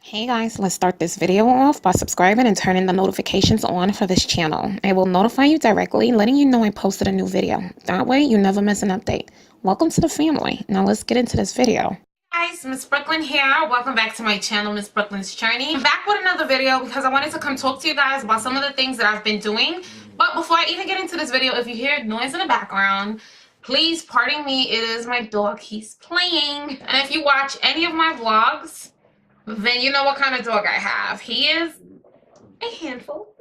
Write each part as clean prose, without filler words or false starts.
Hey guys, let's start this video off by subscribing and turning the notifications on for this channel. It will notify you directly, letting you know I posted a new video. That way you never miss an update. Welcome to the family. Now let's get into this video. Hey guys, Miss Brooklyn here. Welcome back to my channel, Miss Brooklyn's Journey. I'm back with another video because I wanted to come talk to you guys about some of the things that I've been doing. But before I even get into this video, if you hear noise in the background, please pardon me. It is my dog. He's playing. And if you watch any of my vlogs, then you know what kind of dog I have. He is a handful.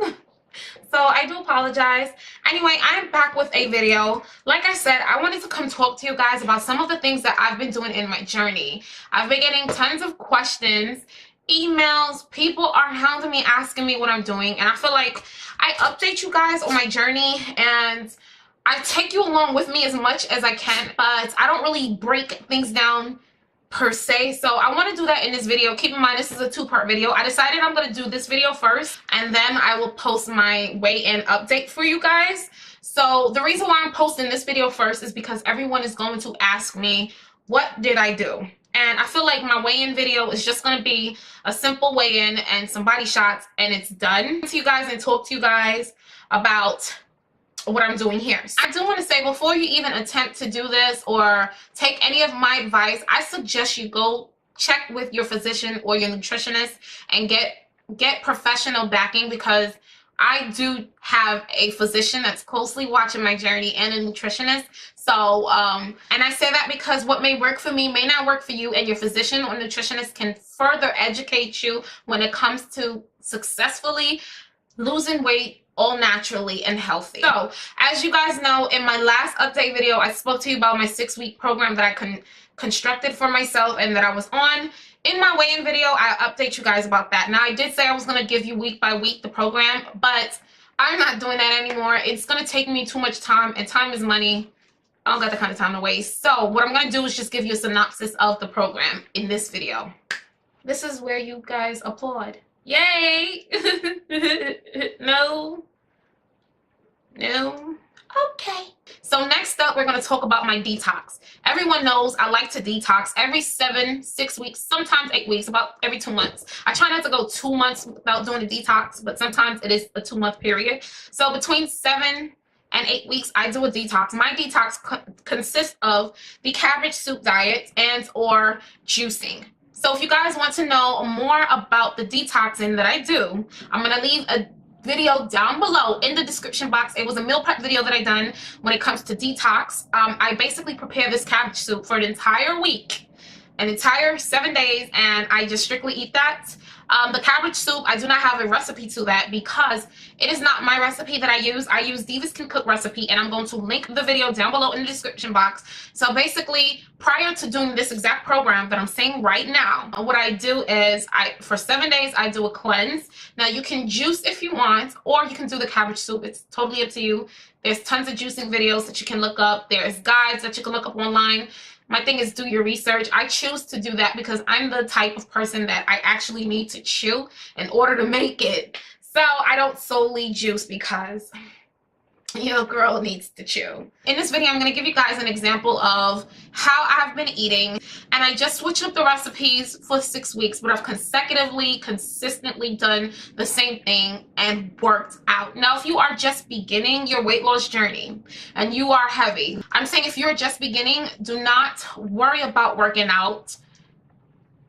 So I do apologize. Anyway, I'm back with a video. Like I said, I wanted to come talk to you guys about some of the things that I've been doing in my journey. I've been getting tons of questions, emails. People are hounding me, asking me what I'm doing. And I feel like I update you guys on my journey and I take you along with me as much as I can. But I don't really break things down per se, so I want to do that in this video. Keep in mind, this is a two-part video. I decided I'm going to do this video first and then I will post my weigh-in update for you guys. So the reason why I'm posting this video first is because everyone is going to ask me, what did I do? And I feel like my weigh-in video is just going to be a simple weigh-in and some body shots and it's done. To you guys and talk to you guys about what I'm doing here. So I do want to say, before you even attempt to do this or take any of my advice, I suggest you go check with your physician or your nutritionist and get professional backing, because I do have a physician that's closely watching my journey and a nutritionist. So and I say that because what may work for me may not work for you, and your physician or nutritionist can further educate you when it comes to successfully losing weight all naturally and healthy. So as you guys know, in my last update video, I spoke to you about my 6-week program that I constructed for myself and that I was on. In my weigh-in video, I update you guys about that. Now, I did say I was going to give you week by week the program, but I'm not doing that anymore. It's going to take me too much time, and time is money. I don't got the kind of time to waste. So what I'm going to do is just give you a synopsis of the program in this video. This is where you guys applaud. Yay! No. Okay. So next up, we're going to talk about my detox. Everyone knows I like to detox every 6 weeks, sometimes 8 weeks, about every 2 months. I try not to go 2 months without doing a detox, but sometimes it is a 2-month period. So between 7 and 8 weeks, I do a detox. My detox consists of the cabbage soup diet and or juicing. So if you guys want to know more about the detoxing that I do, I'm going to leave a video down below in the description box. It was a meal prep video that I done when it comes to detox. I basically prepare this cabbage soup for an entire week, an entire 7 days, and I just strictly eat that. The cabbage soup, I do not have a recipe to that because it is not my recipe that I use. I use Divas Can Cook recipe, and I'm going to link the video down below in the description box. So basically, prior to doing this exact program that I'm saying right now, what I do is for 7 days, I do a cleanse. Now, you can juice if you want, or you can do the cabbage soup. It's totally up to you. There's tons of juicing videos that you can look up. There's guides that you can look up online. My thing is, do your research. I choose to do that because I'm the type of person that I actually need to chew in order to make it. So I don't solely juice because your girl needs to chew. In this video, I'm going to give you guys an example of how I've been eating. And I just switched up the recipes for 6 weeks, but I've consistently done the same thing and worked out. Now, if you are just beginning your weight loss journey and you are heavy, I'm saying if you're just beginning, do not worry about working out.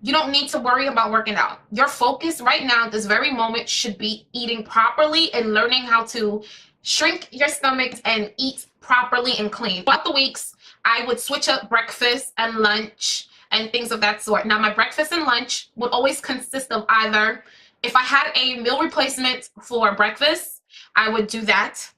You don't need to worry about working out. Your focus right now at this very moment should be eating properly and learning how to shrink your stomach and eat properly and clean. Throughout the weeks, I would switch up breakfast and lunch and things of that sort. Now, my breakfast and lunch would always consist of either, if I had a meal replacement for breakfast, I would do that.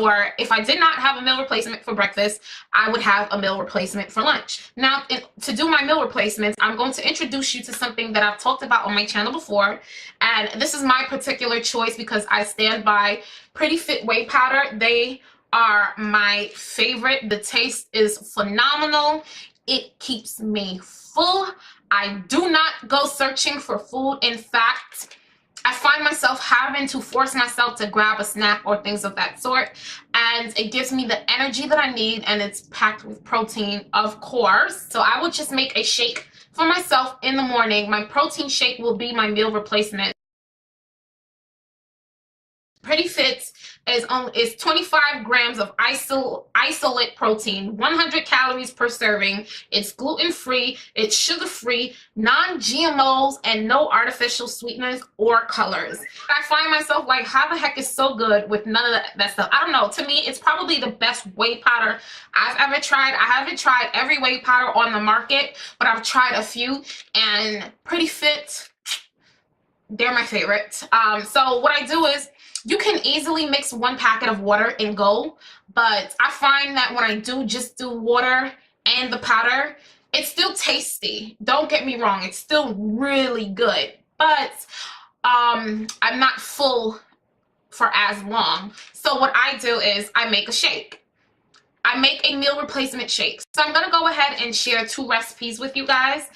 Or if I did not have a meal replacement for breakfast, I would have a meal replacement for lunch. Now, to do my meal replacements, I'm going to introduce you to something that I've talked about on my channel before. And this is my particular choice because I stand by Pretty Fit Whey Powder. They are my favorite. The taste is phenomenal. It keeps me full. I do not go searching for food. In fact, I find myself having to force myself to grab a snack or things of that sort, and it gives me the energy that I need, and it's packed with protein, of course. So I would just make a shake For myself in the morning, my protein shake will be my meal replacement. Pretty Fit is 25 grams of isolate protein, 100 calories per serving. It's gluten-free, it's sugar-free, non-GMOs, and no artificial sweeteners or colors. I find myself like, how the heck is so good with none of that stuff? I don't know. To me, it's probably the best whey powder I've ever tried. I haven't tried every whey powder on the market, but I've tried a few, and Pretty Fit, they're my favorite. So what I do is, you can easily mix 1 packet of water and go, but I find that when I just do water and the powder, it's still tasty. Don't get me wrong, it's still really good, but I'm not full for as long. So what I do is I make a shake. I make a meal replacement shake. So I'm gonna go ahead and share 2 recipes with you guys.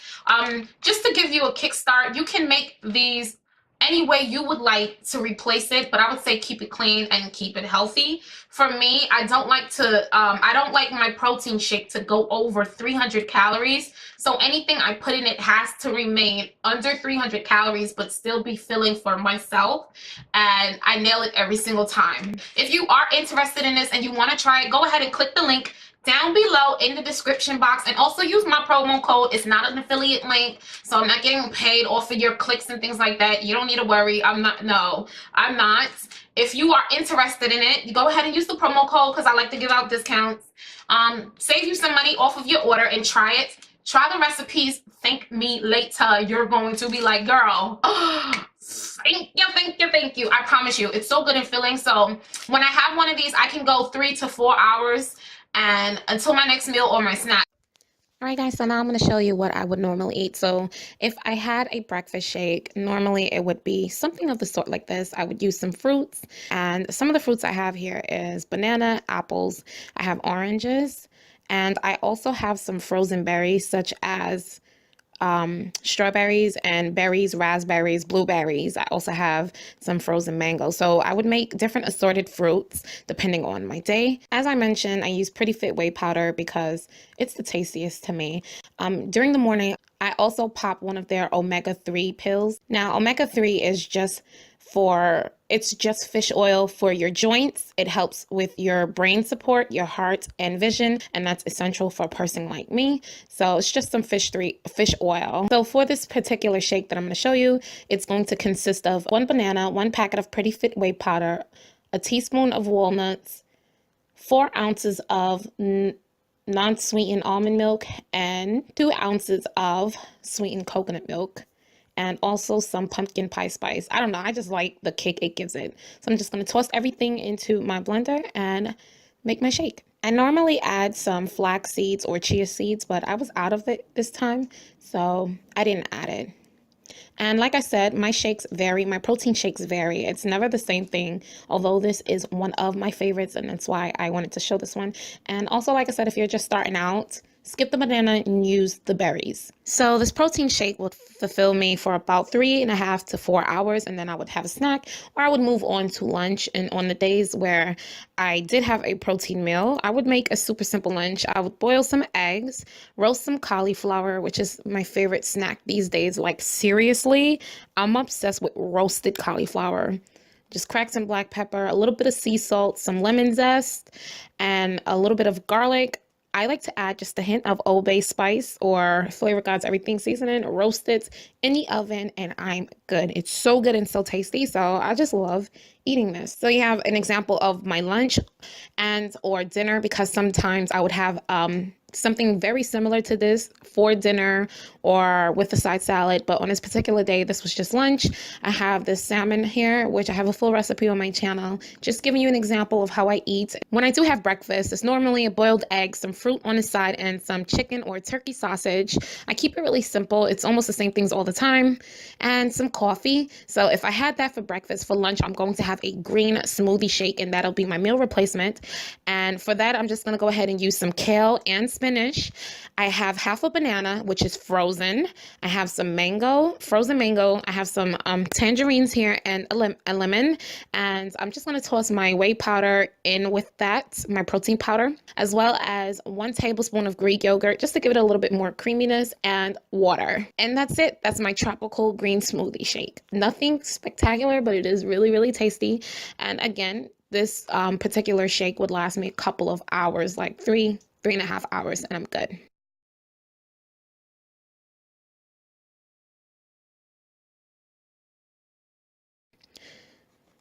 Just to give you a kickstart, you can make these any way you would like to replace it, but I would say keep it clean and keep it healthy. For me, I don't like my protein shake to go over 300 calories. So anything I put in it has to remain under 300 calories, but still be filling for myself. And I nail it every single time. If you are interested in this and you want to try it, go ahead and click the link down below in the description box, and also use my promo code. It's not an affiliate link, so I'm not getting paid off of your clicks and things like that. You don't need to worry. I'm not. If you are interested in it, you go ahead and use the promo code, because I like to give out discounts. Save you some money off of your order and try it. Try the recipes. Thank me later. You're going to be like, girl, thank you. I promise you, it's so good and filling. So when I have one of these, I can go 3 to 4 hours and until my next meal or my snack. All right, guys, so now I'm going to show you what I would normally eat. So if I had a breakfast shake, normally it would be something of the sort like this. I would use some fruits, and some of the fruits I have here is banana, apples, I have oranges, and I also have some frozen berries such as strawberries and berries, raspberries, blueberries. I also have some frozen mango. So I would make different assorted fruits depending on my day. As I mentioned, I use Pretty Fit whey powder because it's the tastiest to me. During the morning, I also pop one of their omega-3 pills. Now, omega-3 is just fish oil for your joints. It helps with your brain support, your heart, and vision, and that's essential for a person like me. So it's just some fish oil. So for this particular shake that I'm going to show you, it's going to consist of 1 banana, 1 packet of Pretty Fit whey powder, a teaspoon of walnuts, 4 ounces of non-sweetened almond milk, and 2 ounces of sweetened coconut milk, and also some pumpkin pie spice. I don't know, I just like the kick it gives it. So I'm just going to toss everything into my blender and make my shake. I normally add some flax seeds or chia seeds, but I was out of it this time, so I didn't add it. And like I said, my shakes vary, my protein shakes vary. It's never the same thing, although this is one of my favorites, and that's why I wanted to show this one. And also, like I said, if you're just starting out, skip the banana and use the berries. So this protein shake would fulfill me for about 3.5 to 4 hours, and then I would have a snack, or I would move on to lunch. And on the days where I did have a protein meal, I would make a super simple lunch. I would boil some eggs, roast some cauliflower, which is my favorite snack these days. Like, seriously, I'm obsessed with roasted cauliflower. Just crack some black pepper, a little bit of sea salt, some lemon zest, and a little bit of garlic. I like to add just a hint of Old Bay spice or Flavor God's Everything seasoning, roast it in the oven, and I'm good. It's so good and so tasty, so I just love eating this. So you have an example of my lunch and or dinner, because sometimes I would have something very similar to this for dinner or with a side salad, but on this particular day, this was just lunch. I have this salmon here, which I have a full recipe on my channel, just giving you an example of how I eat. When I do have breakfast, it's normally a boiled egg, some fruit on the side, and some chicken or turkey sausage. I keep it really simple. It's almost the same things all the time, and some coffee. So if I had that for breakfast, for lunch, I'm going to have a green smoothie shake, and that'll be my meal replacement. And for that, I'm just going to go ahead and use some kale and spinach. I have half a banana, which is frozen. I have some mango, frozen mango. I have some tangerines here and a lemon. And I'm just going to toss my whey powder in with that, my protein powder, as well as 1 tablespoon of Greek yogurt, just to give it a little bit more creaminess, and water. And that's it. That's my tropical green smoothie shake. Nothing spectacular, but it is really, really tasty. And again, this particular shake would last me a couple of hours, like 3.5 hours, and I'm good.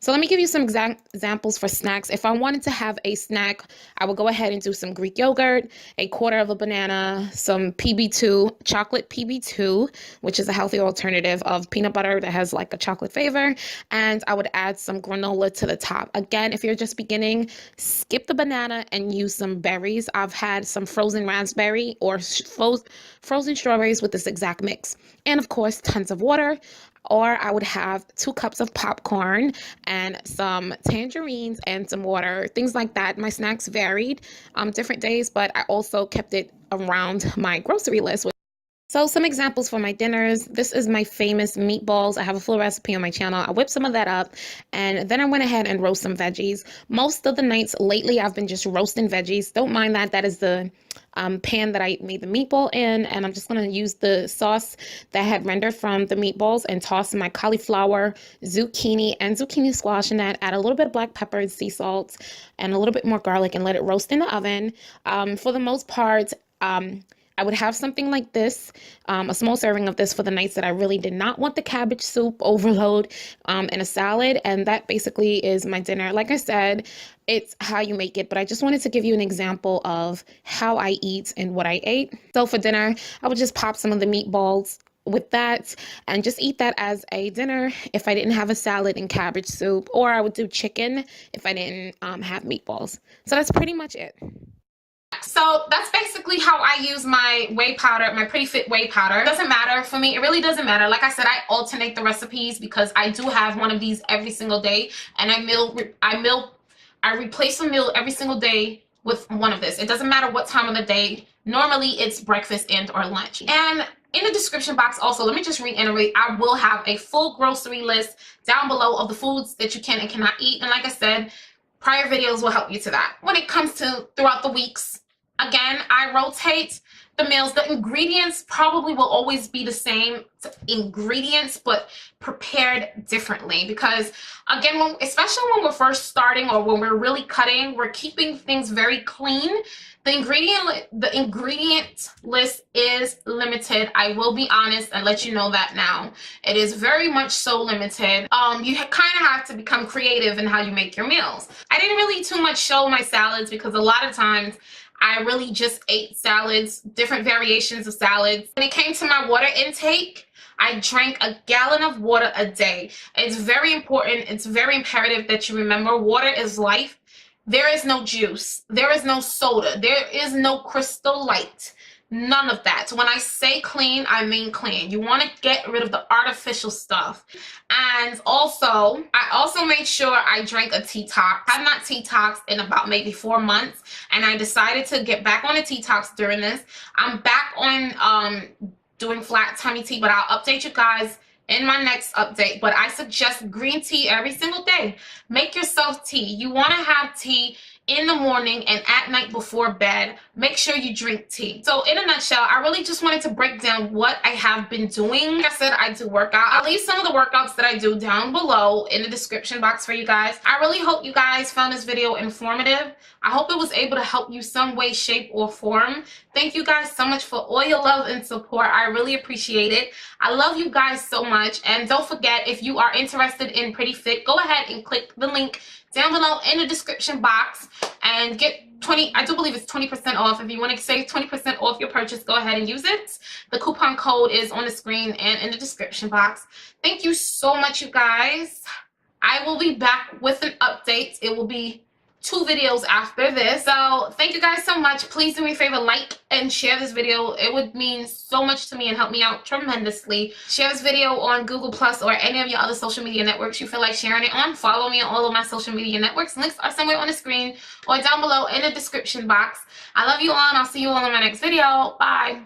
So let me give you some examples for snacks. If I wanted to have a snack, I would go ahead and do some Greek yogurt, a quarter of a banana, some PB2, chocolate PB2, which is a healthy alternative of peanut butter that has like a chocolate flavor. And I would add some granola to the top. Again, if you're just beginning, skip the banana and use some berries. I've had some frozen raspberry or frozen strawberries with this exact mix. And of course, tons of water. Or I would have 2 cups of popcorn and some tangerines and some water, things like that. My snacks varied different days, but I also kept it around my grocery list. So some examples for my dinners. This is my famous meatballs. I have a full recipe on my channel. I whipped some of that up, and then I went ahead and roast some veggies. Most of the nights lately, I've been just roasting veggies. Don't mind that. That is the pan that I made the meatball in, and I'm just going to use the sauce that I had rendered from the meatballs and toss my cauliflower, zucchini, and zucchini squash in that. Add a little bit of black pepper and sea salt and a little bit more garlic and let it roast in the oven. For the most part, I would have something like this, a small serving of this for the nights that I really did not want the cabbage soup overload in a salad. And that basically is my dinner. Like I said, it's how you make it, but I just wanted to give you an example of how I eat and what I ate. So for dinner, I would just pop some of the meatballs with that and just eat that as a dinner if I didn't have a salad and cabbage soup, or I would do chicken if I didn't have meatballs. So that's pretty much it. So that's basically how I use my whey powder, my Pretty Fit whey powder. It doesn't matter for me. It really doesn't matter. Like I said, I alternate the recipes because I do have one of these every single day, and I replace a meal every single day with one of this. It doesn't matter what time of the day. Normally it's breakfast and or lunch. And in the description box also, let me just reiterate, I will have a full grocery list down below of the foods that you can and cannot eat. And like I said, prior videos will help you to that. When it comes to throughout the weeks, again, I rotate the meals. The ingredients probably will always be the same ingredients, but prepared differently. Because again, especially when we're first starting or when we're really cutting, we're keeping things very clean. The ingredient list is limited. I will be honest and let you know that now. It is very much so limited. You kind of have to become creative in how you make your meals. I didn't really too much show my salads because a lot of times I really just ate salads, different variations of salads. When it came to my water intake, I drank a gallon of water a day. It's very important. It's very imperative that you remember water is life. There is no juice. There is no soda. There is no Crystal Light. None of that. So when I say clean, I mean clean. You want to get rid of the artificial stuff. And also, I also made sure I drank a detox. I've not detoxed in about maybe 4 months, and I decided to get back on a detox during this. I'm back on doing flat tummy tea, but I'll update you guys in my next update. But I suggest green tea every single day. Make yourself tea. You want to have tea in the morning and at night before bed. Make sure you drink tea. So in a nutshell, I really just wanted to break down what I have been doing. Like I said, I do workout. I'll leave some of the workouts that I do down below in the description box for you guys. I really hope you guys found this video informative. I hope it was able to help you some way, shape, or form. Thank you guys so much for all your love and support. I really appreciate it. I love you guys so much. And don't forget, if you are interested in Pretty Fit, go ahead and click the link down below in the description box and get 20, I do believe it's 20% off. If you want to save 20% off your purchase, go ahead and use it. The coupon code is on the screen and in the description box. Thank you so much, you guys. I will be back with an update. It will be 2 videos after this. So thank you guys so much. Please do me a favor, like and share this video. It would mean so much to me and help me out tremendously. Share this video on Google Plus or any of your other social media networks you feel like sharing it on. Follow me on all of my social media networks. Links are somewhere on the screen or down below in the description box. I love you all, and I'll see you all in my next video. Bye.